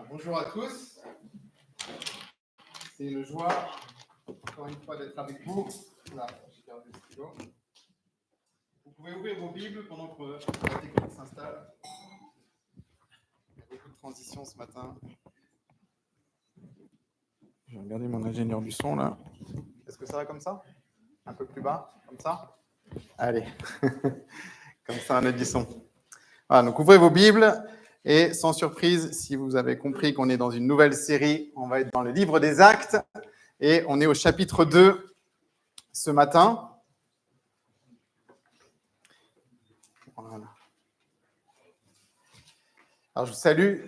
Bonjour à tous. C'est une joie, encore une fois, d'être avec vous. Là, j'ai perdu le stylo. Vous pouvez ouvrir vos Bibles pendant que la technique s'installe. Il y a beaucoup de transitions ce matin. Je vais regarder mon ingénieur du son, là. Est-ce que ça va comme ça? Un peu plus bas? Comme ça? Allez. Comme ça, on a du son. Voilà, donc ouvrez vos Bibles. Et sans surprise, si vous avez compris qu'on est dans une nouvelle série, on va être dans le livre des Actes. Et on est au chapitre 2 ce matin. Voilà. Alors, je vous salue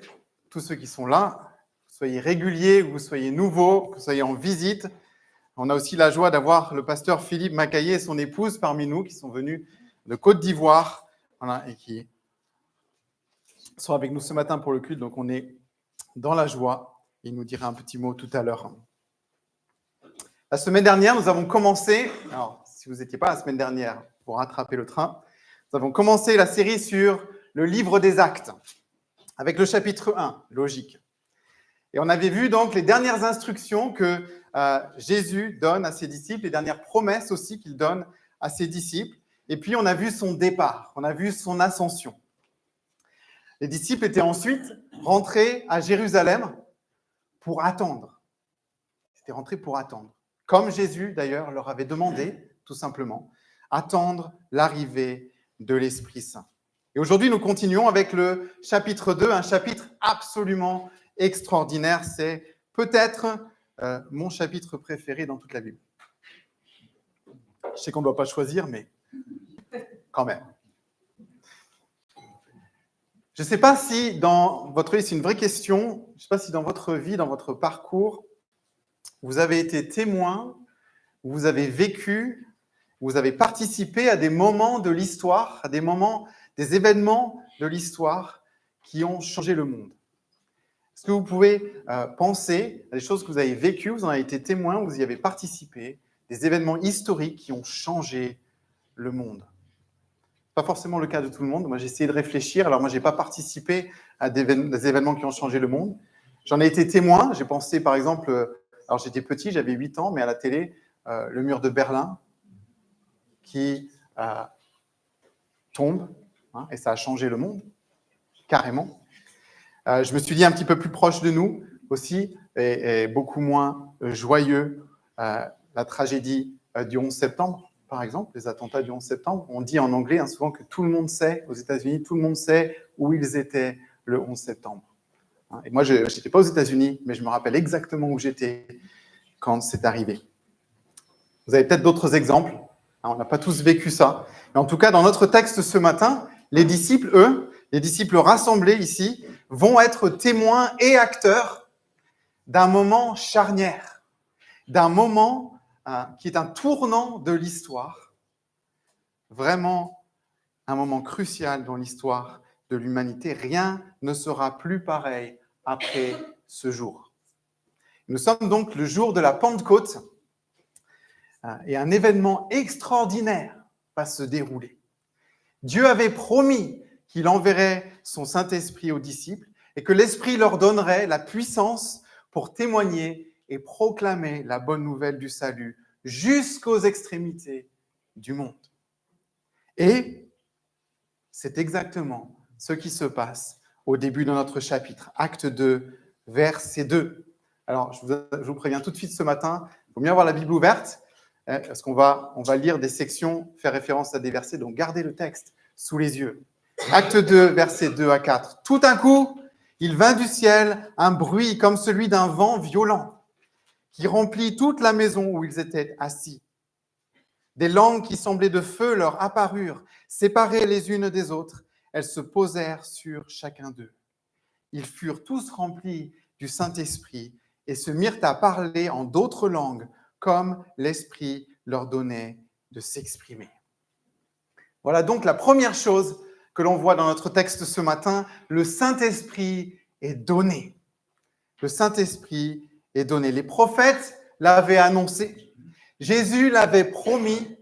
tous ceux qui sont là, que vous soyez réguliers, que vous soyez nouveaux, que vous soyez en visite. On a aussi la joie d'avoir le pasteur Philippe Macaillé et son épouse parmi nous qui sont venus de Côte d'Ivoire, voilà, et qui sont avec nous ce matin pour le culte. Donc, on est dans la joie. Il nous dira un petit mot tout à l'heure. La semaine dernière, nous avons commencé, alors si vous n'étiez pas la semaine dernière pour rattraper le train, nous avons commencé la série sur le livre des Actes, avec le chapitre 1, logique. Et on avait vu donc les dernières instructions que Jésus donne à ses disciples, les dernières promesses aussi qu'il donne à ses disciples. Et puis on a vu son départ, on a vu son ascension. Les disciples étaient ensuite rentrés à Jérusalem pour attendre. Ils étaient rentrés pour attendre. Comme Jésus, d'ailleurs, leur avait demandé, tout simplement, attendre l'arrivée de l'Esprit Saint. Et aujourd'hui, nous continuons avec le chapitre 2, un chapitre absolument extraordinaire. C'est peut-être mon chapitre préféré dans toute la Bible. Je sais qu'on ne doit pas choisir, mais quand même. Je ne sais pas si dans votre vie, c'est une vraie question, je ne sais pas si dans votre vie, dans votre parcours, vous avez été témoin, vous avez vécu, vous avez participé à des moments de l'histoire, à des moments, des événements de l'histoire qui ont changé le monde. Est-ce que vous pouvez penser à des choses que vous avez vécues, vous en avez été témoin, vous y avez participé, des événements historiques qui ont changé le monde? Pas forcément le cas de tout le monde. Moi, j'ai essayé de réfléchir. Alors, moi, je n'ai pas participé à des événements qui ont changé le monde. J'en ai été témoin. J'ai pensé, par exemple, alors j'étais petit, j'avais 8 ans, mais à la télé, le mur de Berlin qui tombe, hein, et ça a changé le monde, carrément. Je me suis dit un petit peu plus proche de nous aussi, et beaucoup moins joyeux, la tragédie du 11 septembre. Par exemple, les attentats du 11 septembre, on dit en anglais souvent que tout le monde sait, aux États-Unis, tout le monde sait où ils étaient le 11 septembre. Et moi, je n'étais pas aux États-Unis, mais je me rappelle exactement où j'étais quand c'est arrivé. Vous avez peut-être d'autres exemples. On n'a pas tous vécu ça. Mais en tout cas, dans notre texte ce matin, les disciples, eux, les disciples rassemblés ici, vont être témoins et acteurs d'un moment charnière, d'un moment qui est un tournant de l'histoire, vraiment un moment crucial dans l'histoire de l'humanité. Rien ne sera plus pareil après ce jour. Nous sommes donc le jour de la Pentecôte et un événement extraordinaire va se dérouler. Dieu avait promis qu'il enverrait son Saint-Esprit aux disciples et que l'Esprit leur donnerait la puissance pour témoigner et proclamer la bonne nouvelle du salut jusqu'aux extrémités du monde. Et c'est exactement ce qui se passe au début de notre chapitre, Acte 2, verset 2. Alors, je vous préviens tout de suite ce matin, il faut mieux avoir la Bible ouverte, parce qu'on va lire des sections, faire référence à des versets, donc gardez le texte sous les yeux. Acte 2, versets 2 à 4. Tout d'un coup, il vint du ciel un bruit comme celui d'un vent violent qui remplit toute la maison où ils étaient assis. Des langues qui semblaient de feu leur apparurent, séparées les unes des autres. Elles se posèrent sur chacun d'eux. Ils furent tous remplis du Saint-Esprit et se mirent à parler en d'autres langues, comme l'Esprit leur donnait de s'exprimer. Voilà donc la première chose que l'on voit dans notre texte ce matin, le Saint-Esprit est donné. Le Saint-Esprit est donné. Les prophètes l'avaient annoncé, Jésus l'avait promis,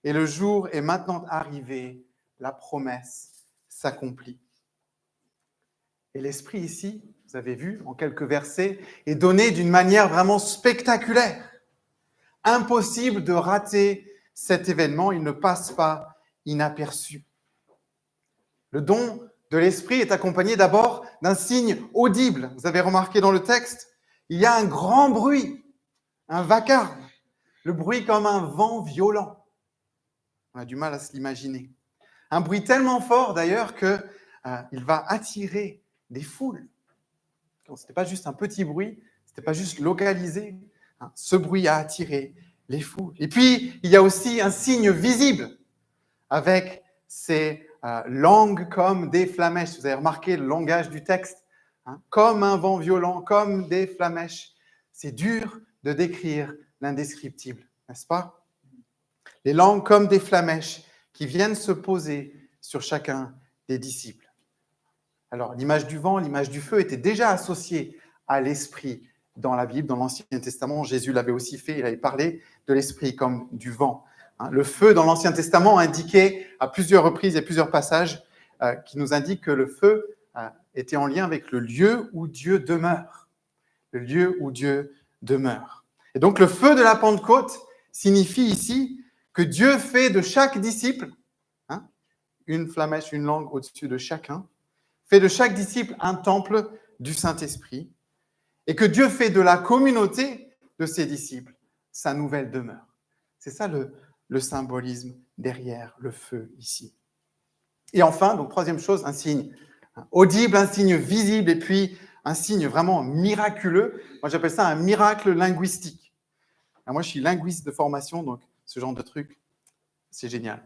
et le jour est maintenant arrivé, la promesse s'accomplit. Et l'Esprit ici, vous avez vu en quelques versets, est donné d'une manière vraiment spectaculaire. Impossible de rater cet événement, il ne passe pas inaperçu. Le don de l'Esprit est accompagné d'abord d'un signe audible. Vous avez remarqué dans le texte, il y a un grand bruit, un vacarme, le bruit comme un vent violent. On a du mal à se l'imaginer. Un bruit tellement fort d'ailleurs qu'il va attirer des foules. Ce n'était pas juste un petit bruit, ce n'était pas juste localisé. Ce bruit a attiré les foules. Et puis, il y a aussi un signe visible avec ces langues comme des flammèches. Vous avez remarqué le langage du texte, comme un vent violent, comme des flammèches. C'est dur de décrire l'indescriptible, n'est-ce pas? Les langues comme des flammèches qui viennent se poser sur chacun des disciples. Alors, l'image du vent, l'image du feu était déjà associée à l'esprit dans la Bible, dans l'Ancien Testament. Jésus l'avait aussi fait, il avait parlé de l'esprit comme du vent. Le feu dans l'Ancien Testament indiquait à plusieurs reprises et plusieurs passages qui nous indiquent que le feu était en lien avec le lieu où Dieu demeure. Le lieu où Dieu demeure. Et donc, le feu de la Pentecôte signifie ici que Dieu fait de chaque disciple, une flammèche, une langue au-dessus de chacun, fait de chaque disciple un temple du Saint-Esprit, et que Dieu fait de la communauté de ses disciples sa nouvelle demeure. C'est ça le symbolisme derrière le feu ici. Et enfin, donc troisième chose, un signe audible, un signe visible, et puis un signe vraiment miraculeux. Moi, j'appelle ça un miracle linguistique. Alors, moi, je suis linguiste de formation, donc ce genre de truc, c'est génial.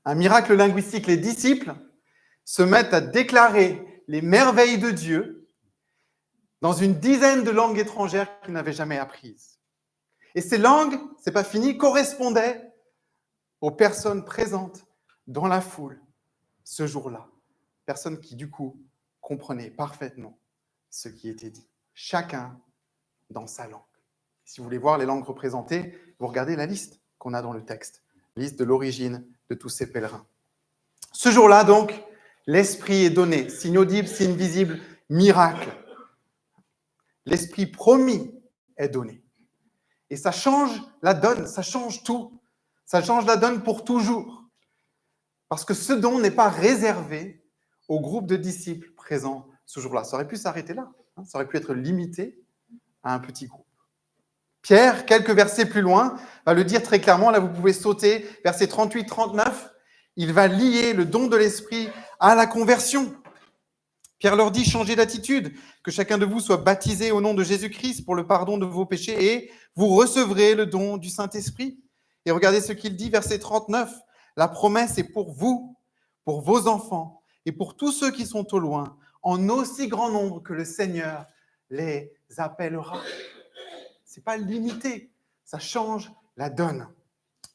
Un miracle linguistique, les disciples se mettent à déclarer les merveilles de Dieu dans une dizaine de langues étrangères qu'ils n'avaient jamais apprises. Et ces langues, c'est pas fini, correspondaient aux personnes présentes dans la foule ce jour-là. Personnes qui, du coup, comprenaient parfaitement ce qui était dit. Chacun dans sa langue. Si vous voulez voir les langues représentées, vous regardez la liste qu'on a dans le texte, liste de l'origine de tous ces pèlerins. Ce jour-là, donc, l'Esprit est donné, signe audible, signe visible, miracle. L'Esprit promis est donné. Et ça change la donne, ça change tout. Ça change la donne pour toujours. Parce que ce don n'est pas réservé au groupe de disciples présents ce jour-là. Ça aurait pu s'arrêter là. Ça aurait pu être limité à un petit groupe. Pierre, quelques versets plus loin, va le dire très clairement. Là, vous pouvez sauter, versets 38-39. Il va lier le don de l'Esprit à la conversion. Pierre leur dit, changez d'attitude, que chacun de vous soit baptisé au nom de Jésus-Christ pour le pardon de vos péchés et vous recevrez le don du Saint-Esprit. Et regardez ce qu'il dit, verset 39. La promesse est pour vous, pour vos enfants et pour tous ceux qui sont au loin, en aussi grand nombre que le Seigneur les appellera. Ce n'est pas limité, ça change la donne.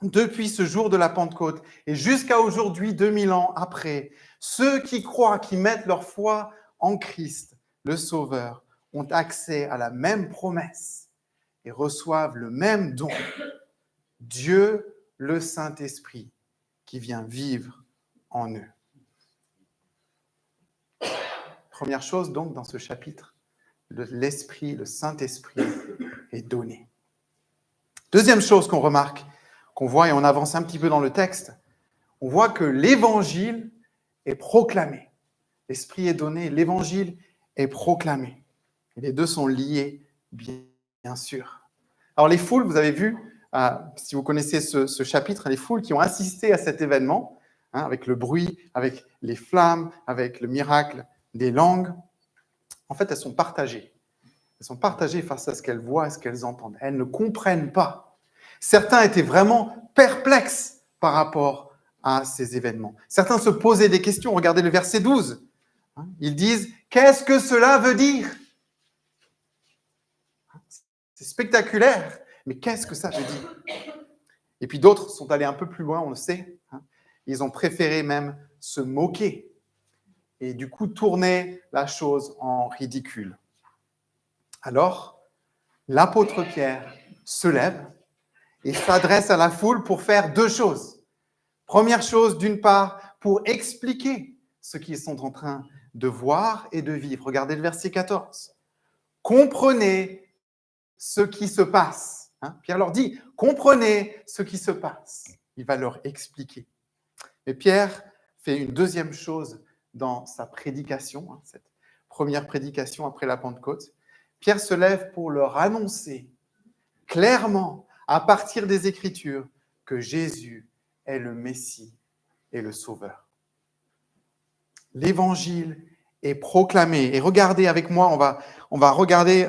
Depuis ce jour de la Pentecôte et jusqu'à aujourd'hui, 2000 ans après, ceux qui croient, qui mettent leur foi en Christ, le Sauveur, ont accès à la même promesse et reçoivent le même don. Dieu, le Saint-Esprit, qui vient vivre en eux. Première chose donc dans ce chapitre, l'Esprit, le Saint-Esprit est donné. Deuxième chose qu'on remarque, qu'on voit et on avance un petit peu dans le texte, on voit que l'Évangile est proclamé. L'Esprit est donné, l'Évangile est proclamé. Et les deux sont liés, bien sûr. Alors les foules, vous avez vu, si vous connaissez ce chapitre, les foules qui ont assisté à cet événement, avec le bruit, avec les flammes, avec le miracle des langues, en fait, elles sont partagées. Elles sont partagées face à ce qu'elles voient et ce qu'elles entendent. Elles ne comprennent pas. Certains étaient vraiment perplexes par rapport à ces événements. Certains se posaient des questions. Regardez le verset 12. Ils disent « Qu'est-ce que cela veut dire ?» C'est spectaculaire, mais qu'est-ce que ça veut dire? Et puis d'autres sont allés un peu plus loin, on le sait. Ils ont préféré même se moquer et du coup tourner la chose en ridicule. Alors, l'apôtre Pierre se lève et s'adresse à la foule pour faire deux choses. Première chose, d'une part, pour expliquer ce qu'ils sont en train de voir et de vivre. Regardez le verset 14. Comprenez ce qui se passe. Pierre leur dit, comprenez ce qui se passe. Il va leur expliquer. Mais Pierre fait une deuxième chose dans sa prédication, cette première prédication après la Pentecôte. Pierre se lève pour leur annoncer clairement, à partir des Écritures, que Jésus est le Messie et le Sauveur. L'Évangile est proclamé. Et regardez avec moi, on va regarder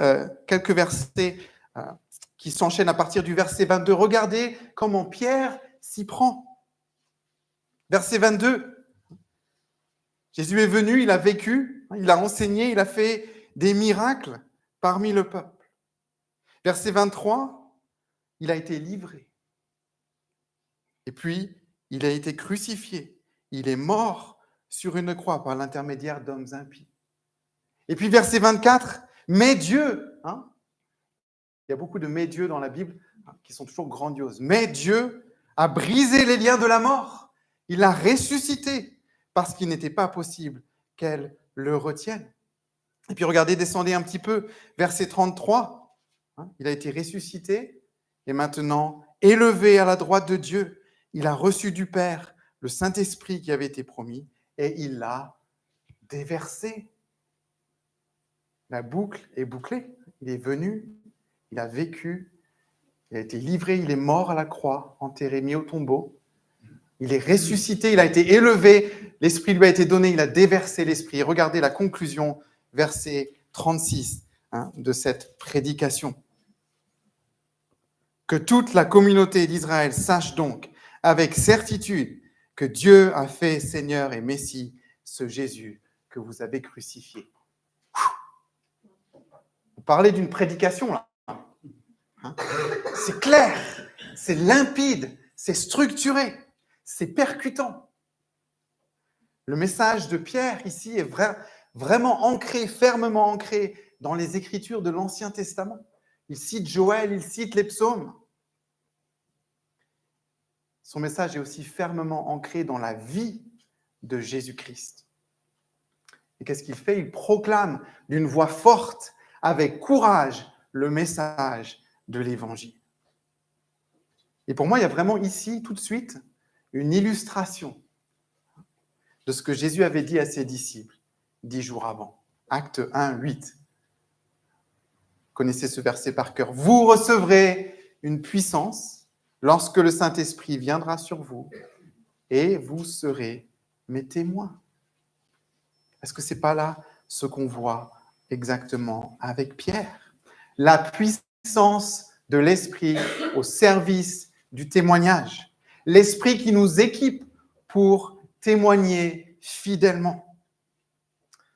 quelques versets qui s'enchaînent à partir du verset 22. Regardez comment Pierre s'y prend. Verset 22. Jésus est venu, il a vécu, il a enseigné, il a fait des miracles parmi le peuple. Verset 23, il a été livré. Et puis, il a été crucifié. Il est mort sur une croix par l'intermédiaire d'hommes impies. Et puis, verset 24, mais Dieu, il y a beaucoup de mais Dieu dans la Bible qui sont toujours grandioses. Mais Dieu a brisé les liens de la mort. Il l'a ressuscité parce qu'il n'était pas possible qu'elle le retienne. Et puis regardez, descendez un petit peu, verset 33. Il a été ressuscité et maintenant élevé à la droite de Dieu. Il a reçu du Père le Saint-Esprit qui avait été promis et il l'a déversé. La boucle est bouclée. Il est venu, il a vécu, il a été livré, il est mort à la croix, enterré, mis au tombeau. Il est ressuscité, il a été élevé, l'Esprit lui a été donné, il a déversé l'Esprit. Regardez la conclusion, verset 36 de cette prédication. Que toute la communauté d'Israël sache donc avec certitude que Dieu a fait Seigneur et Messie ce Jésus que vous avez crucifié. Vous parlez d'une prédication là. C'est clair, c'est limpide, c'est structuré, c'est percutant. Le message de Pierre ici est vraiment ancré, fermement ancré dans les Écritures de l'Ancien Testament. Il cite Joël, il cite les psaumes. Son message est aussi fermement ancré dans la vie de Jésus-Christ. Et qu'est-ce qu'il fait? Il proclame d'une voix forte, avec courage, le message de l'Évangile. Et pour moi, il y a vraiment ici, tout de suite, une illustration de ce que Jésus avait dit à ses disciples 10 jours avant. Acte 1, 8. Vous connaissez ce verset par cœur. Vous recevrez une puissance lorsque le Saint-Esprit viendra sur vous et vous serez mes témoins. Est-ce que ce n'est pas là ce qu'on voit exactement avec Pierre? La puissance de l'Esprit au service du témoignage. L'Esprit qui nous équipe pour témoigner fidèlement.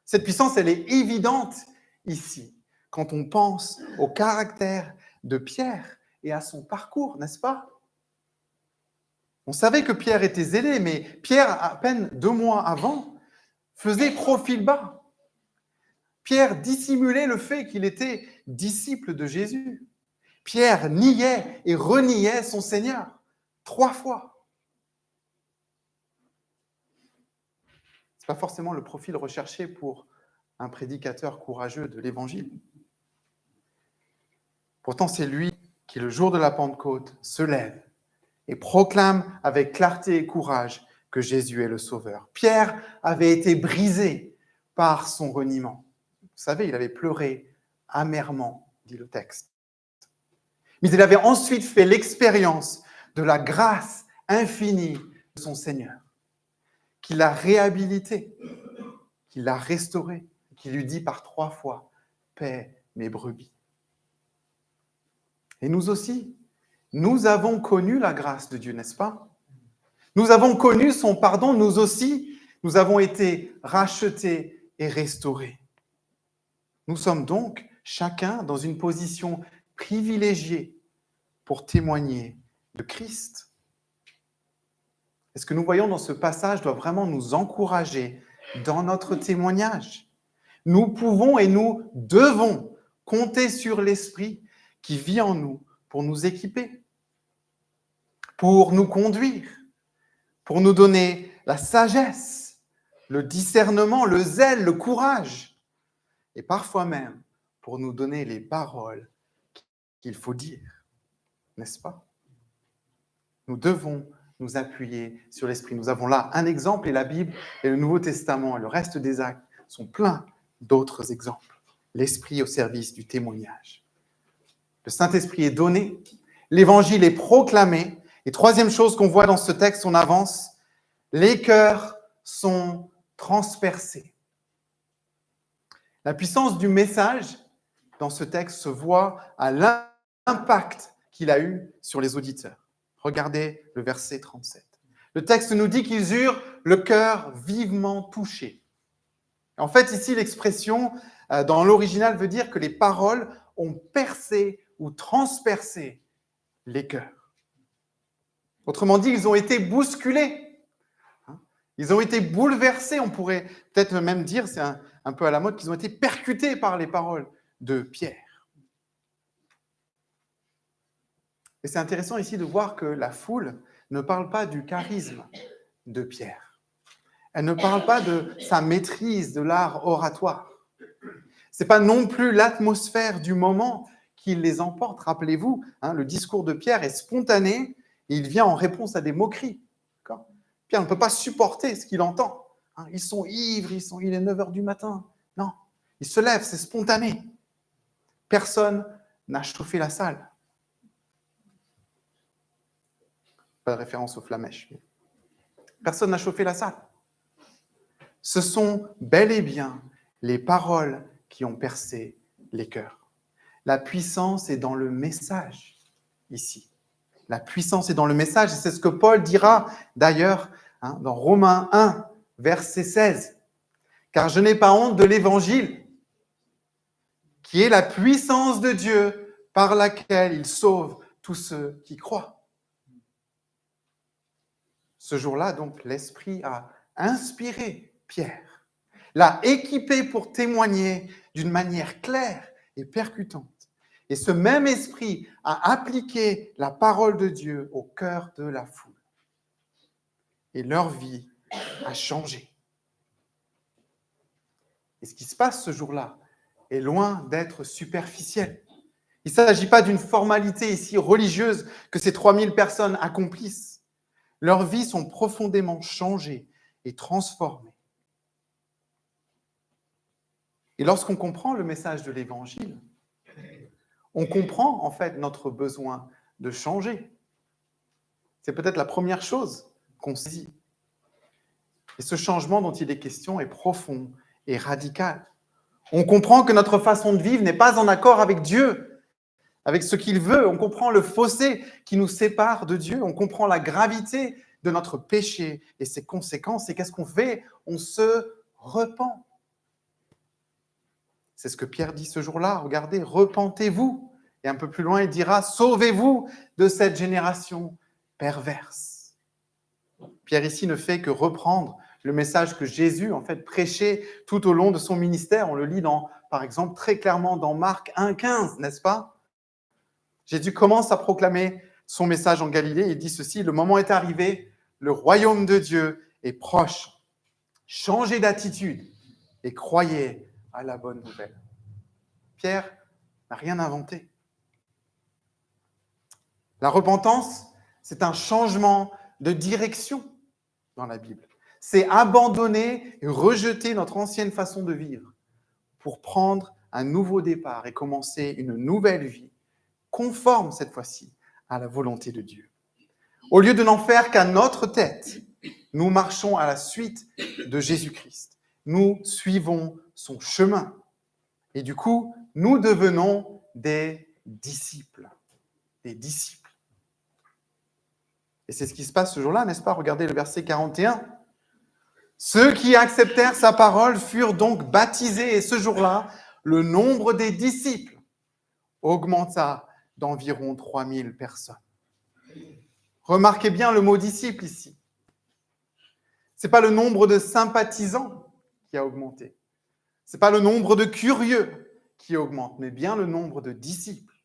Cette puissance, elle est évidente ici, quand on pense au caractère de Pierre et à son parcours, n'est-ce pas? On savait que Pierre était zélé, mais Pierre, à peine 2 mois avant, faisait profil bas. Pierre dissimulait le fait qu'il était disciple de Jésus. Pierre niait et reniait son Seigneur 3 fois. Ce n'est pas forcément le profil recherché pour un prédicateur courageux de l'Évangile. Pourtant, c'est lui qui, le jour de la Pentecôte, se lève et proclame avec clarté et courage que Jésus est le Sauveur. Pierre avait été brisé par son reniement. Vous savez, il avait pleuré amèrement, dit le texte. Mais il avait ensuite fait l'expérience de la grâce infinie de son Seigneur, qui l'a réhabilité, qui l'a restauré, qui lui dit par 3 fois « Paix mes brebis ». Et nous aussi, nous avons connu la grâce de Dieu, n'est-ce pas? Nous avons connu son pardon, nous aussi, nous avons été rachetés et restaurés. Nous sommes donc chacun dans une position privilégiée pour témoigner de Christ. Et ce que nous voyons dans ce passage doit vraiment nous encourager dans notre témoignage. Nous pouvons et nous devons compter sur l'Esprit qui vit en nous pour nous équiper, pour nous conduire, pour nous donner la sagesse, le discernement, le zèle, le courage, et parfois même pour nous donner les paroles qu'il faut dire, n'est-ce pas? Nous devons nous appuyer sur l'Esprit. Nous avons là un exemple, et la Bible et le Nouveau Testament et le reste des actes sont pleins d'autres exemples. L'Esprit au service du témoignage. Le Saint-Esprit est donné, l'Évangile est proclamé, et troisième chose qu'on voit dans ce texte, on avance, les cœurs sont transpercés. La puissance du message dans ce texte se voit à l'impact qu'il a eu sur les auditeurs. Regardez le verset 37. Le texte nous dit qu'ils eurent le cœur vivement touché. En fait, ici, l'expression dans l'original veut dire que les paroles ont percé ou transpercé les cœurs. Autrement dit, ils ont été bousculés. Ils ont été bouleversés, on pourrait peut-être même dire, c'est un peu à la mode, qu'ils ont été percutés par les paroles de Pierre. Et c'est intéressant ici de voir que la foule ne parle pas du charisme de Pierre. Elle ne parle pas de sa maîtrise de l'art oratoire. Ce n'est pas non plus l'atmosphère du moment qui les emporte. Rappelez-vous, le discours de Pierre est spontané et il vient en réponse à des moqueries. D'accord ? Pierre ne peut pas supporter ce qu'il entend. Ils sont ivres, il est 9h du matin. Non, il se lève, c'est spontané. Personne n'a chauffé la salle. Pas de référence aux flamèches. Personne n'a chauffé la salle. Ce sont bel et bien les paroles qui ont percé les cœurs. La puissance est dans le message, ici. La puissance est dans le message, et c'est ce que Paul dira d'ailleurs dans Romains 1, verset 16. « Car je n'ai pas honte de l'évangile, qui est la puissance de Dieu par laquelle il sauve tous ceux qui croient. » Ce jour-là, donc, l'Esprit a inspiré Pierre, l'a équipé pour témoigner d'une manière claire et percutante. Et ce même Esprit a appliqué la parole de Dieu au cœur de la foule. Et leur vie a changé. Et ce qui se passe ce jour-là est loin d'être superficiel. Il ne s'agit pas d'une formalité ici religieuse que ces 3000 personnes accomplissent. Leurs vies sont profondément changées et transformées. Et lorsqu'on comprend le message de l'Évangile, on comprend en fait notre besoin de changer. C'est peut-être la première chose qu'on saisit. Et ce changement dont il est question est profond et radical. On comprend que notre façon de vivre n'est pas en accord avec Dieu, avec ce qu'il veut. On comprend le fossé qui nous sépare de Dieu. On comprend la gravité de notre péché et ses conséquences. Et qu'est-ce qu'on fait ? On se repent. C'est ce que Pierre dit ce jour-là. Regardez, repentez-vous. Et un peu plus loin, il dira, sauvez-vous de cette génération perverse. Pierre ici ne fait que reprendre le message que Jésus, en fait, prêchait tout au long de son ministère. On le lit, par exemple, très clairement dans Marc 1,15, n'est-ce pas ? Jésus commence à proclamer son message en Galilée. Il dit ceci, « Le moment est arrivé, le royaume de Dieu est proche. Changez d'attitude et croyez à la bonne nouvelle. » Pierre n'a rien inventé. La repentance, c'est un changement de direction dans la Bible. C'est abandonner et rejeter notre ancienne façon de vivre pour prendre un nouveau départ et commencer une nouvelle vie, conforme cette fois-ci à la volonté de Dieu. Au lieu de n'en faire qu'à notre tête, nous marchons à la suite de Jésus-Christ. Nous suivons son chemin. Et du coup, nous devenons des disciples. Des disciples. Et c'est ce qui se passe ce jour-là, n'est-ce pas ? Regardez le verset 41. Ceux qui acceptèrent sa parole furent donc baptisés, et ce jour-là, le nombre des disciples augmenta d'environ 3000 personnes. Remarquez bien le mot disciple ici. Ce n'est pas le nombre de sympathisants qui a augmenté. Ce n'est pas le nombre de curieux qui augmente, mais bien le nombre de disciples.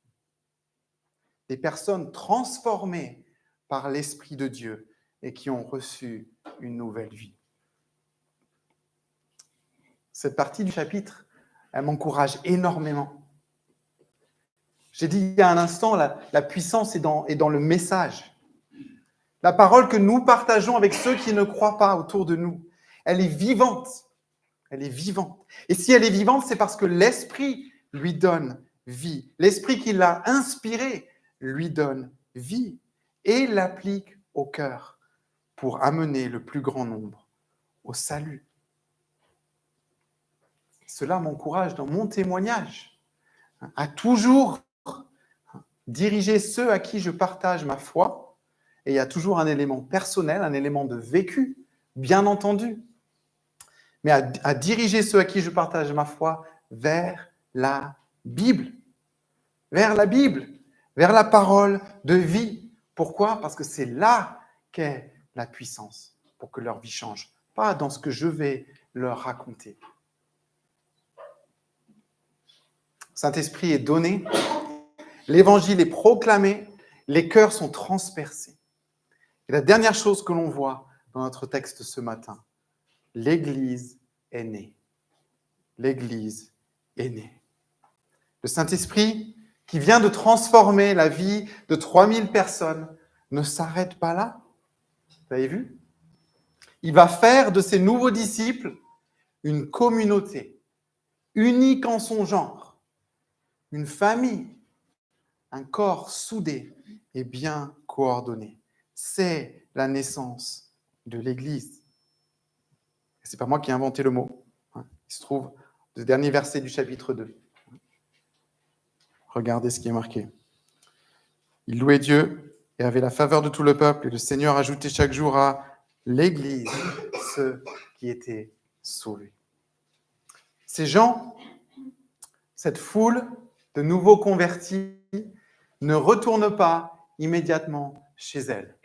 Des personnes transformées par l'Esprit de Dieu et qui ont reçu une nouvelle vie. Cette partie du chapitre, elle m'encourage énormément. J'ai dit il y a un instant, la puissance est dans le message. La parole que nous partageons avec ceux qui ne croient pas autour de nous, elle est vivante. Elle est vivante. Et si elle est vivante, c'est parce que l'Esprit lui donne vie. L'Esprit qui l'a inspiré lui donne vie et l'applique au cœur pour amener le plus grand nombre au salut. Cela m'encourage dans mon témoignage à toujours diriger ceux à qui je partage ma foi. Et il y a toujours un élément personnel, un élément de vécu, bien entendu. Mais à diriger ceux à qui je partage ma foi vers la Bible. Vers la Bible, vers la parole de vie. Pourquoi ? Parce que c'est là qu'est la puissance pour que leur vie change. Pas dans ce que je vais leur raconter. Saint-Esprit est donné, l'évangile est proclamé, les cœurs sont transpercés. Et la dernière chose que l'on voit dans notre texte ce matin, l'Église est née. L'Église est née. Le Saint-Esprit, qui vient de transformer la vie de 3000 personnes, ne s'arrête pas là. Vous avez vu ? Il va faire de ces nouveaux disciples une communauté, unique en son genre, une famille, un corps soudé et bien coordonné. C'est la naissance de l'Église. Ce n'est pas moi qui ai inventé le mot. Il se trouve le dernier verset du chapitre 2. Regardez ce qui est marqué. Il louait Dieu et avait la faveur de tout le peuple, et le Seigneur ajoutait chaque jour à l'Église ceux qui étaient sauvés. Ces gens, cette foule de nouveaux convertis, ne retournent pas immédiatement chez elle.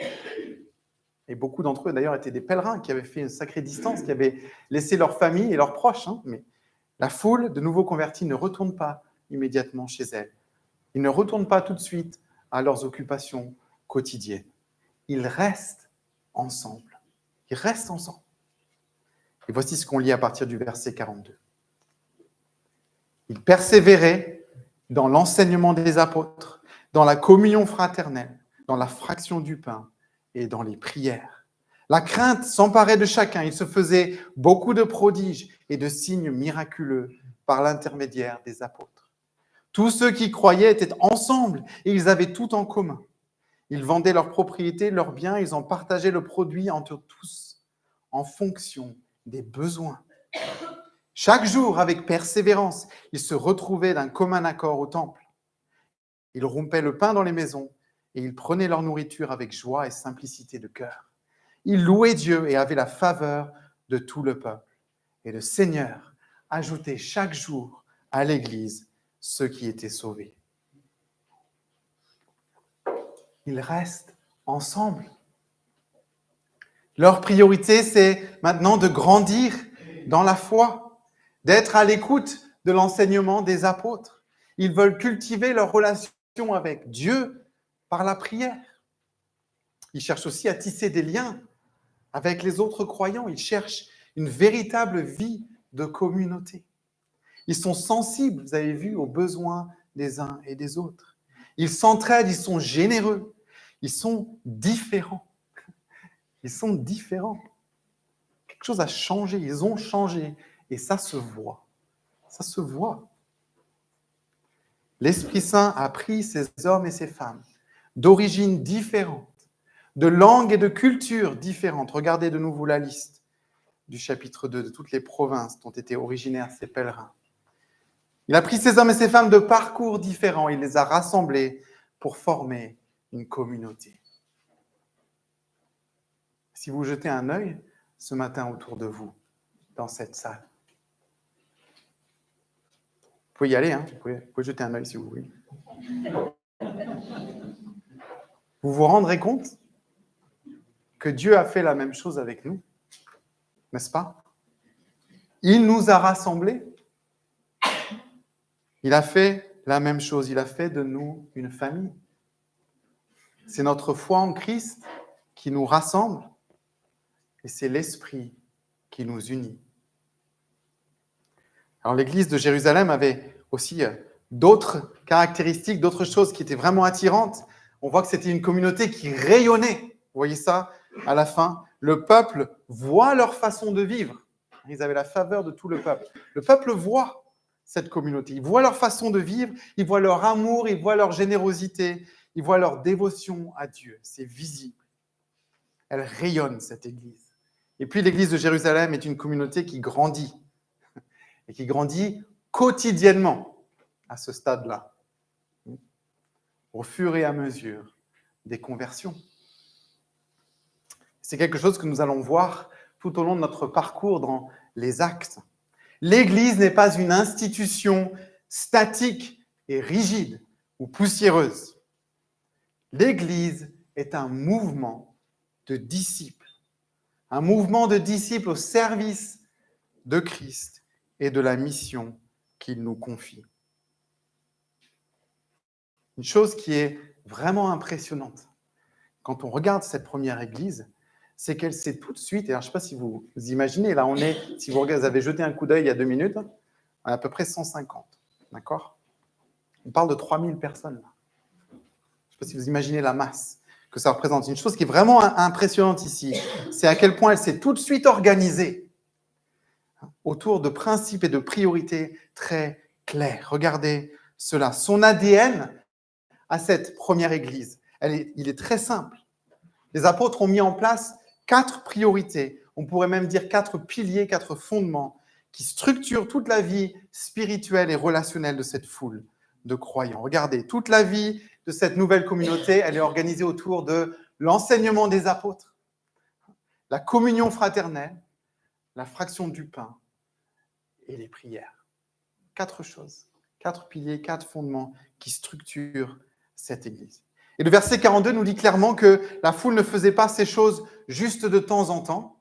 Et beaucoup d'entre eux, d'ailleurs, étaient des pèlerins qui avaient fait une sacrée distance, qui avaient laissé leur famille et leurs proches. Mais la foule de nouveaux convertis ne retourne pas immédiatement chez elle. Ils ne retournent pas tout de suite à leurs occupations quotidiennes. Ils restent ensemble. Ils restent ensemble. Et voici ce qu'on lit à partir du verset 42. Ils persévéraient dans l'enseignement des apôtres, dans la communion fraternelle, dans la fraction du pain et dans les prières. La crainte s'emparait de chacun. Il se faisait beaucoup de prodiges et de signes miraculeux par l'intermédiaire des apôtres. Tous ceux qui croyaient étaient ensemble et ils avaient tout en commun. Ils vendaient leurs propriétés, leurs biens, ils en partageaient le produit entre tous, en fonction des besoins. Chaque jour, avec persévérance, ils se retrouvaient d'un commun accord au temple. Ils rompaient le pain dans les maisons et ils prenaient leur nourriture avec joie et simplicité de cœur. Ils louaient Dieu et avaient la faveur de tout le peuple. Et le Seigneur ajoutait chaque jour à l'Église ceux qui étaient sauvés. Ils restent ensemble. Leur priorité, c'est maintenant de grandir dans la foi, d'être à l'écoute de l'enseignement des apôtres. Ils veulent cultiver leur relation avec Dieu par la prière. Ils cherchent aussi à tisser des liens avec les autres croyants. Ils cherchent une véritable vie de communauté. Ils sont sensibles, vous avez vu, aux besoins des uns et des autres. Ils s'entraident, ils sont généreux. Ils sont différents. Ils sont différents. Quelque chose a changé, ils ont changé. Et ça se voit. Ça se voit. L'Esprit Saint a pris ces hommes et ces femmes d'origines différentes, de langues et de cultures différentes. Regardez de nouveau la liste du chapitre 2 de toutes les provinces dont étaient originaires ces pèlerins. Il a pris ces hommes et ces femmes de parcours différents. Il les a rassemblés pour former une communauté. Si vous jetez un œil ce matin autour de vous, dans cette salle, vous pouvez y aller, hein, vous pouvez jeter un œil si vous voulez. Vous vous rendrez compte que Dieu a fait la même chose avec nous, n'est-ce pas ? Il nous a rassemblés. Il a fait la même chose. Il a fait de nous une famille. C'est notre foi en Christ qui nous rassemble et c'est l'Esprit qui nous unit. Alors l'église de Jérusalem avait aussi d'autres caractéristiques, d'autres choses qui étaient vraiment attirantes. On voit que c'était une communauté qui rayonnait. Vous voyez ça à la fin. Le peuple voit leur façon de vivre. Ils avaient la faveur de tout le peuple. Le peuple voit cette communauté. Ils voient leur façon de vivre, ils voient leur amour, ils voient leur générosité, ils voient leur dévotion à Dieu. C'est visible. Elle rayonne, cette église. Et puis l'église de Jérusalem est une communauté qui grandit. Et qui grandit quotidiennement à ce stade-là, au fur et à mesure des conversions. C'est quelque chose que nous allons voir tout au long de notre parcours dans les Actes. L'Église n'est pas une institution statique et rigide ou poussiéreuse. L'Église est un mouvement de disciples au service de Christ et de la mission qu'il nous confie. Une chose qui est vraiment impressionnante quand on regarde cette première Église, c'est qu'elle s'est tout de suite, et alors je ne sais pas si vous imaginez, là on est, si vous avez jeté un coup d'œil il y a 2 minutes, on est à peu près 150, d'accord? On parle de 3000 personnes là. Je ne sais pas si vous imaginez la masse que ça représente. Une chose qui est vraiment impressionnante ici, c'est à quel point elle s'est tout de suite organisée autour de principes et de priorités très clairs. Regardez cela. Son ADN à cette première Église, il est très simple. Les apôtres ont mis en place 4 priorités, on pourrait même dire 4 piliers, 4 fondements qui structurent toute la vie spirituelle et relationnelle de cette foule de croyants. Regardez, toute la vie de cette nouvelle communauté, elle est organisée autour de l'enseignement des apôtres, la communion fraternelle, la fraction du pain et les prières. 4 choses, 4 piliers, 4 fondements qui structurent cette Église. Et le verset 42 nous dit clairement que la foule ne faisait pas ces choses juste de temps en temps,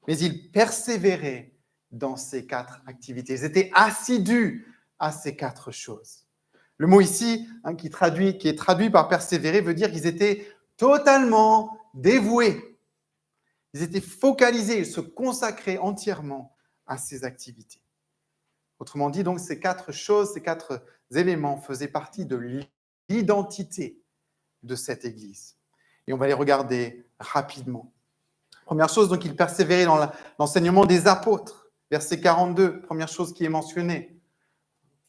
mais ils persévéraient dans ces 4 activités. Ils étaient assidus à ces 4 choses. Le mot ici, qui est traduit par persévérer, veut dire qu'ils étaient totalement dévoués. Ils étaient focalisés, ils se consacraient entièrement à ces activités. Autrement dit, donc, ces 4 choses, ces 4 éléments faisaient partie de l'identité de cette Église. Et on va les regarder rapidement. Première chose, donc, ils persévéraient dans l'enseignement des apôtres. Verset 42, première chose qui est mentionnée.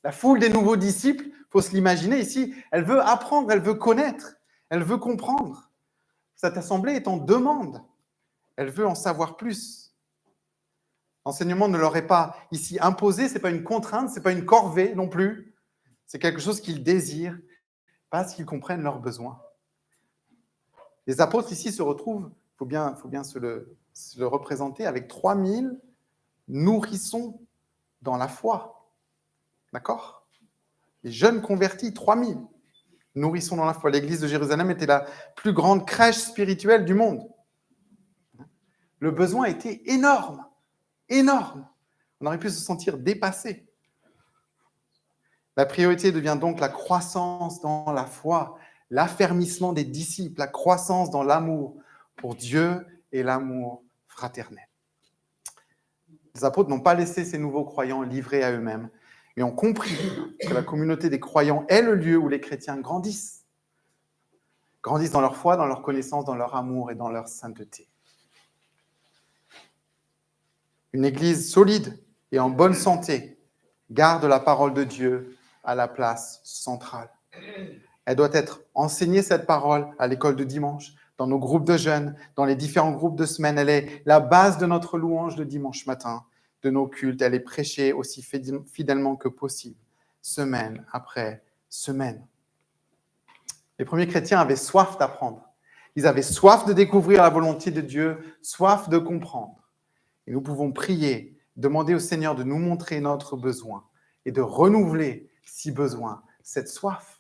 La foule des nouveaux disciples, il faut se l'imaginer ici, elle veut apprendre, elle veut connaître, elle veut comprendre. Cette assemblée est en demande. Elle veut en savoir plus. L'enseignement ne leur est pas ici imposé, ce n'est pas une contrainte, ce n'est pas une corvée non plus. C'est quelque chose qu'ils désirent parce qu'ils comprennent leurs besoins. Les apôtres ici se retrouvent, il faut bien se le représenter, avec 3000 nourrissons dans la foi. D'accord? Les jeunes convertis, 3000 nourrissons dans la foi. L'église de Jérusalem était la plus grande crèche spirituelle du monde. Le besoin était énorme, énorme. On aurait pu se sentir dépassé. La priorité devient donc la croissance dans la foi, l'affermissement des disciples, la croissance dans l'amour pour Dieu et l'amour fraternel. Les apôtres n'ont pas laissé ces nouveaux croyants livrés à eux-mêmes, mais ont compris que la communauté des croyants est le lieu où les chrétiens grandissent. Grandissent dans leur foi, dans leur connaissance, dans leur amour et dans leur sainteté. Une église solide et en bonne santé garde la parole de Dieu à la place centrale. Elle doit être enseignée, cette parole, à l'école de dimanche, dans nos groupes de jeunes, dans les différents groupes de semaine. Elle est la base de notre louange le dimanche matin, de nos cultes. Elle est prêchée aussi fidèlement que possible, semaine après semaine. Les premiers chrétiens avaient soif d'apprendre. Ils avaient soif de découvrir la volonté de Dieu, soif de comprendre. Et nous pouvons prier, demander au Seigneur de nous montrer notre besoin et de renouveler, si besoin, cette soif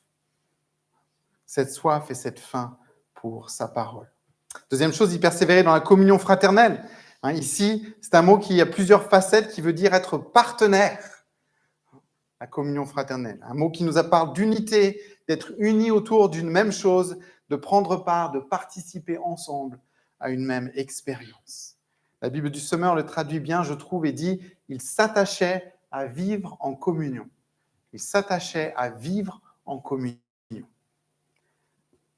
et cette faim pour sa parole. Deuxième chose, il persévérait dans la communion fraternelle. Ici, c'est un mot qui a plusieurs facettes, qui veut dire être partenaire. La communion fraternelle, un mot qui nous parle d'unité, d'être unis autour d'une même chose, de prendre part, de participer ensemble à une même expérience. La Bible du Semeur le traduit bien, je trouve, et dit « Il s'attachait à vivre en communion. Ils s'attachaient à vivre en communion.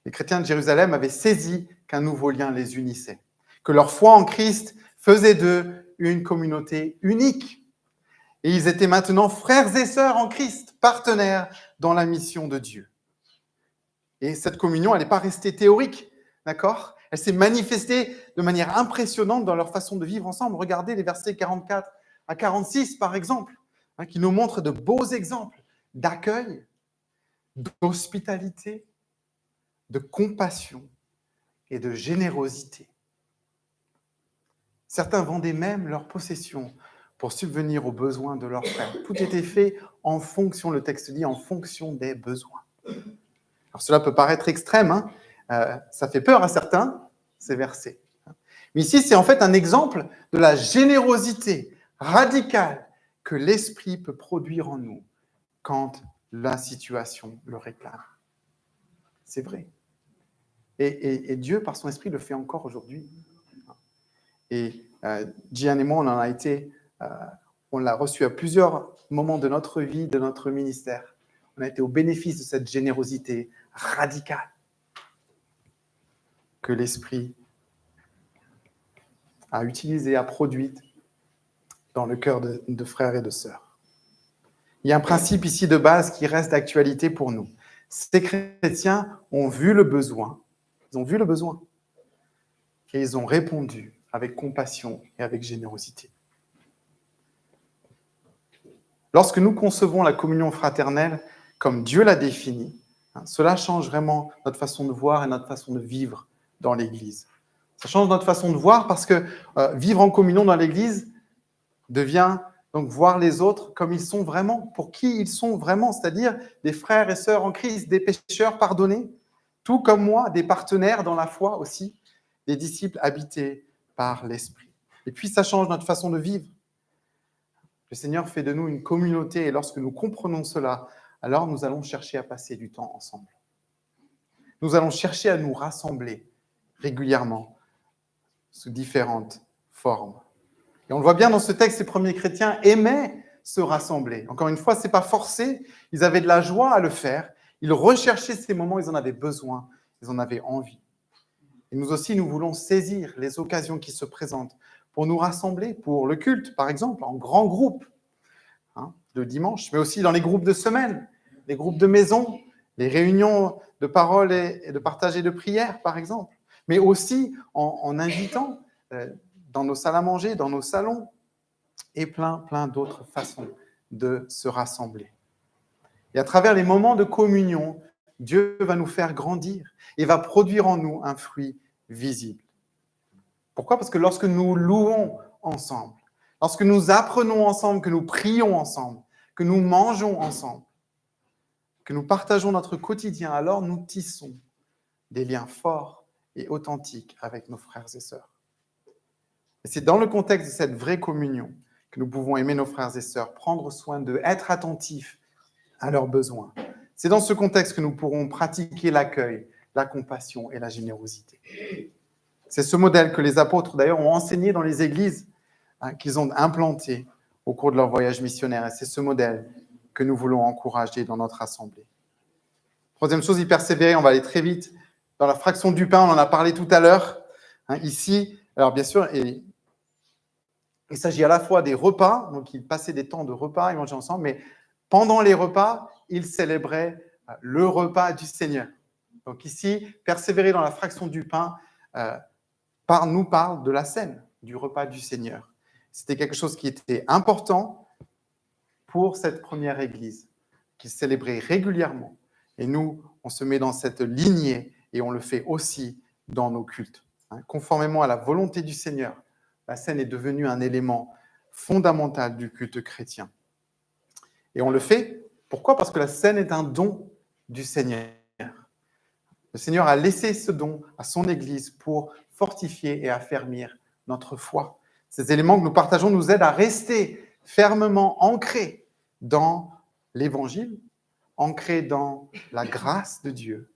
Les chrétiens de Jérusalem avaient saisi qu'un nouveau lien les unissait, que leur foi en Christ faisait d'eux une communauté unique. Et ils étaient maintenant frères et sœurs en Christ, partenaires dans la mission de Dieu. Et cette communion, elle n'est pas restée théorique, d'accord ? Elle s'est manifestée de manière impressionnante dans leur façon de vivre ensemble. Regardez les versets 44 à 46, par exemple, qui nous montrent de beaux exemples d'accueil, d'hospitalité, de compassion et de générosité. Certains vendaient même leurs possessions pour subvenir aux besoins de leurs frères. Tout était fait en fonction, le texte dit, en fonction des besoins. Alors cela peut paraître extrême, ça fait peur à certains, ces versets. Mais ici, c'est en fait un exemple de la générosité radicale que l'Esprit peut produire en nous quand la situation le réclame. C'est vrai. Et Dieu, par son Esprit, le fait encore aujourd'hui. Et Gian et moi, on l'a reçu à plusieurs moments de notre vie, de notre ministère. On a été au bénéfice de cette générosité radicale que l'Esprit a utilisée, a produite dans le cœur de frères et de sœurs. Il y a un principe ici de base qui reste d'actualité pour nous. Ces chrétiens ont vu le besoin, et ils ont répondu avec compassion et avec générosité. Lorsque nous concevons la communion fraternelle comme Dieu l'a définie, cela change vraiment notre façon de voir et notre façon de vivre dans l'Église. Ça change notre façon de voir parce que vivre en communion dans l'Église devient donc voir les autres comme ils sont vraiment, pour qui ils sont vraiment, c'est-à-dire des frères et sœurs en Christ, des pécheurs pardonnés, tout comme moi, des partenaires dans la foi aussi, des disciples habités par l'Esprit. Et puis ça change notre façon de vivre. Le Seigneur fait de nous une communauté et lorsque nous comprenons cela, alors nous allons chercher à passer du temps ensemble. Nous allons chercher à nous rassembler régulièrement sous différentes formes. Et on le voit bien dans ce texte, ces premiers chrétiens aimaient se rassembler. Encore une fois, ce n'est pas forcé, ils avaient de la joie à le faire, ils recherchaient ces moments, ils en avaient besoin, ils en avaient envie. Et nous aussi, nous voulons saisir les occasions qui se présentent pour nous rassembler, pour le culte, par exemple, en grand groupe, le dimanche, mais aussi dans les groupes de semaine, les groupes de maison, les réunions de parole et de partage et de prière, par exemple, mais aussi en invitant dans nos salles à manger, dans nos salons, et plein d'autres façons de se rassembler. Et à travers les moments de communion, Dieu va nous faire grandir et va produire en nous un fruit visible. Pourquoi ? Parce que lorsque nous louons ensemble, lorsque nous apprenons ensemble, que nous prions ensemble, que nous mangeons ensemble, que nous partageons notre quotidien, alors nous tissons des liens forts et authentiques avec nos frères et sœurs. Et c'est dans le contexte de cette vraie communion que nous pouvons aimer nos frères et sœurs, prendre soin d'eux, être attentifs à leurs besoins. C'est dans ce contexte que nous pourrons pratiquer l'accueil, la compassion et la générosité. C'est ce modèle que les apôtres, d'ailleurs, ont enseigné dans les églises qu'ils ont implanté au cours de leur voyage missionnaire. Et c'est ce modèle que nous voulons encourager dans notre assemblée. Troisième chose, y persévérer, on va aller très vite. Dans la fraction du pain, on en a parlé tout à l'heure. Ici, alors bien sûr, il s'agit à la fois des repas, donc ils passaient des temps de repas, ils mangeaient ensemble, mais pendant les repas, ils célébraient le repas du Seigneur. Donc ici, persévérer dans la fraction du pain nous parle de la scène, du repas du Seigneur. C'était quelque chose qui était important pour cette première Église, qu'ils célébraient régulièrement. Et nous, on se met dans cette lignée et on le fait aussi dans nos cultes. Conformément à la volonté du Seigneur, la scène est devenue un élément fondamental du culte chrétien. Et on le fait, pourquoi ? Parce que la scène est un don du Seigneur. Le Seigneur a laissé ce don à son Église pour fortifier et affermir notre foi. Ces éléments que nous partageons nous aident à rester fermement ancrés dans l'Évangile, ancrés dans la grâce de Dieu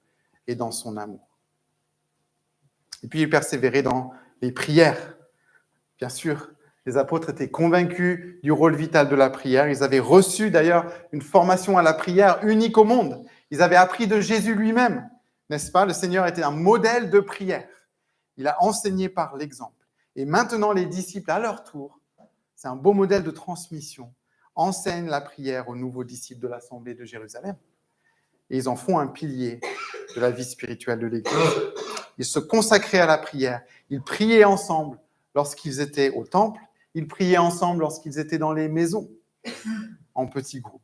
et dans son amour. Et puis persévérer dans les prières. Bien sûr, Les apôtres étaient convaincus du rôle vital de la prière. Ils avaient reçu d'ailleurs une formation à la prière unique au monde. Ils avaient appris de Jésus lui-même, n'est-ce pas? Le Seigneur était un modèle de prière. Il a enseigné par l'exemple. Et maintenant, les disciples, à leur tour, c'est un beau modèle de transmission, enseignent la prière aux nouveaux disciples de l'Assemblée de Jérusalem. Et ils en font un pilier de la vie spirituelle de l'Église. Ils se consacraient à la prière. Ils priaient ensemble lorsqu'ils étaient au temple. Ils priaient ensemble lorsqu'ils étaient dans les maisons, en petits groupes.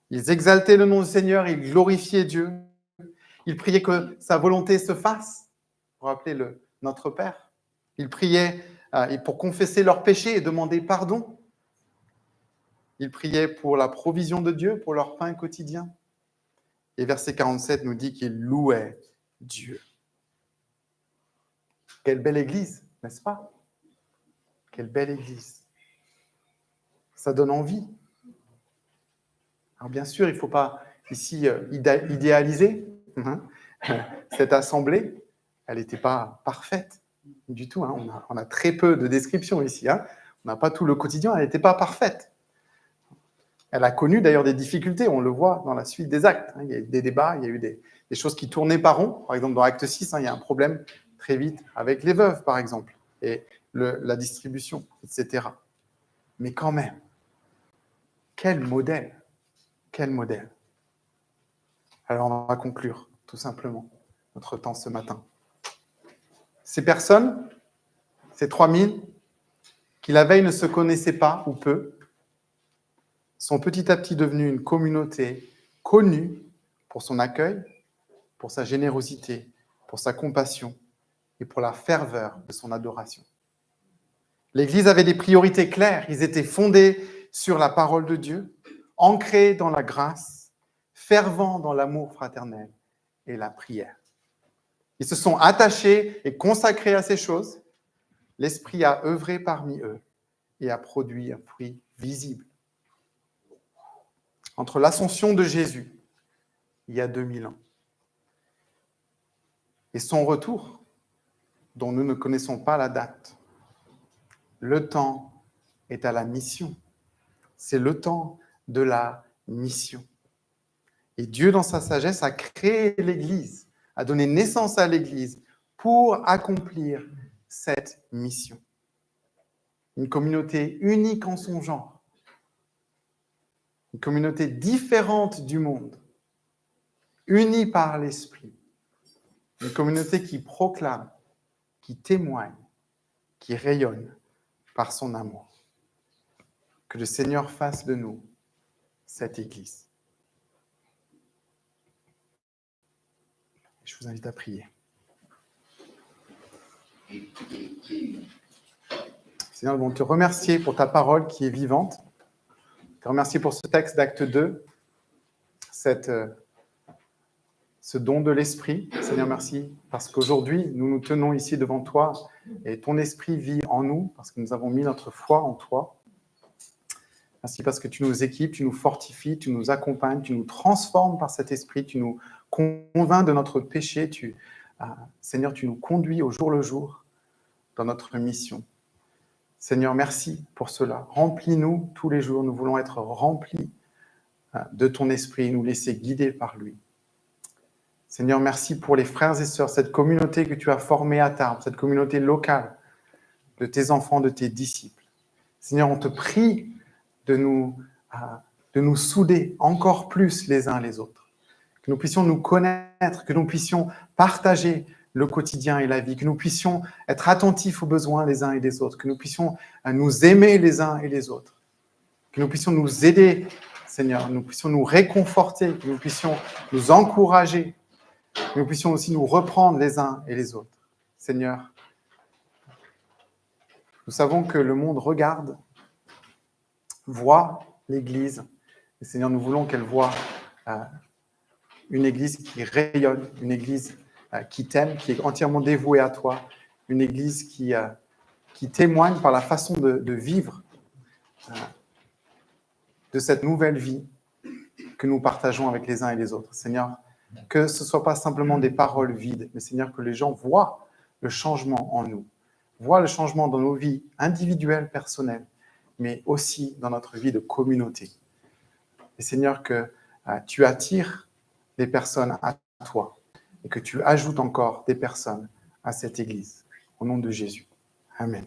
Ils exaltaient le nom du Seigneur, ils glorifiaient Dieu. Ils priaient que sa volonté se fasse. Vous vous rappelez notre Père. Ils priaient pour confesser leurs péchés et demander pardon. Ils priaient pour la provision de Dieu, pour leur pain quotidien. Et verset 47 nous dit qu'ils louaient Dieu. Quelle belle église, n'est-ce pas? Quelle belle église. Ça donne envie. Alors bien sûr, il ne faut pas ici idéaliser cette assemblée. Elle n'était pas parfaite du tout. On a très peu de descriptions ici. On n'a pas tout le quotidien, elle n'était pas parfaite. Elle a connu d'ailleurs des difficultés, on le voit dans la suite des actes. Il y a eu des débats, il y a eu des choses qui tournaient par rond. Par exemple, dans Acte 6, il y a un problème très vite avec les veuves, par exemple, et la distribution, etc. Mais quand même, quel modèle! Quel modèle! Alors, on va conclure, tout simplement, notre temps ce matin. Ces personnes, ces 3000, qui la veille ne se connaissaient pas ou peu, sont petit à petit devenues une communauté connue pour son accueil, pour sa générosité, pour sa compassion et pour la ferveur de son adoration. L'Église avait des priorités claires. Ils étaient fondés sur la parole de Dieu, ancrés dans la grâce, fervents dans l'amour fraternel et la prière. Ils se sont attachés et consacrés à ces choses. L'Esprit a œuvré parmi eux et a produit un fruit visible. Entre l'ascension de Jésus, il y a 2000 ans, et son retour, dont nous ne connaissons pas la date, le temps est à la mission. C'est le temps de la mission. Et Dieu, dans sa sagesse, a créé l'Église, a donné naissance à l'Église pour accomplir cette mission. Une communauté unique en son genre, une communauté différente du monde, unie par l'Esprit, une communauté qui proclame, qui témoigne, qui rayonne par son amour. Que le Seigneur fasse de nous cette Église. Je vous invite à prier. Seigneur, nous voulons te remercier pour ta parole qui est vivante. Te remercier pour ce texte d'Acte 2, ce don de l'Esprit. Seigneur, merci parce qu'aujourd'hui, nous nous tenons ici devant toi et ton Esprit vit en nous parce que nous avons mis notre foi en toi. Merci parce que tu nous équipes, tu nous fortifies, tu nous accompagnes, tu nous transformes par cet Esprit, tu nous convaincs de notre péché. Seigneur, tu nous conduis au jour le jour dans notre mission. Seigneur, merci pour cela. Remplis-nous tous les jours. Nous voulons être remplis de ton Esprit, nous laisser guider par lui. Seigneur, merci pour les frères et sœurs, cette communauté que tu as formée à Tarbes, cette communauté locale de tes enfants, de tes disciples. Seigneur, on te prie de nous souder encore plus les uns les autres, que nous puissions nous connaître, que nous puissions partager le quotidien et la vie, que nous puissions être attentifs aux besoins les uns et des autres, que nous puissions nous aimer les uns et les autres, que nous puissions nous aider, Seigneur, que nous puissions nous réconforter, que nous puissions nous encourager, que nous puissions aussi nous reprendre les uns et les autres. Seigneur, nous savons que le monde regarde, voit l'Église. Et Seigneur, nous voulons qu'elle voie une Église qui rayonne, une Église qui t'aime, qui est entièrement dévouée à toi, une Église qui témoigne par la façon de vivre de cette nouvelle vie que nous partageons avec les uns et les autres. Seigneur, que ce ne soit pas simplement des paroles vides, mais Seigneur, que les gens voient le changement en nous, voit le changement dans nos vies individuelles, personnelles, mais aussi dans notre vie de communauté. Et Seigneur, que tu attires des personnes à toi et que tu ajoutes encore des personnes à cette Église. Au nom de Jésus. Amen.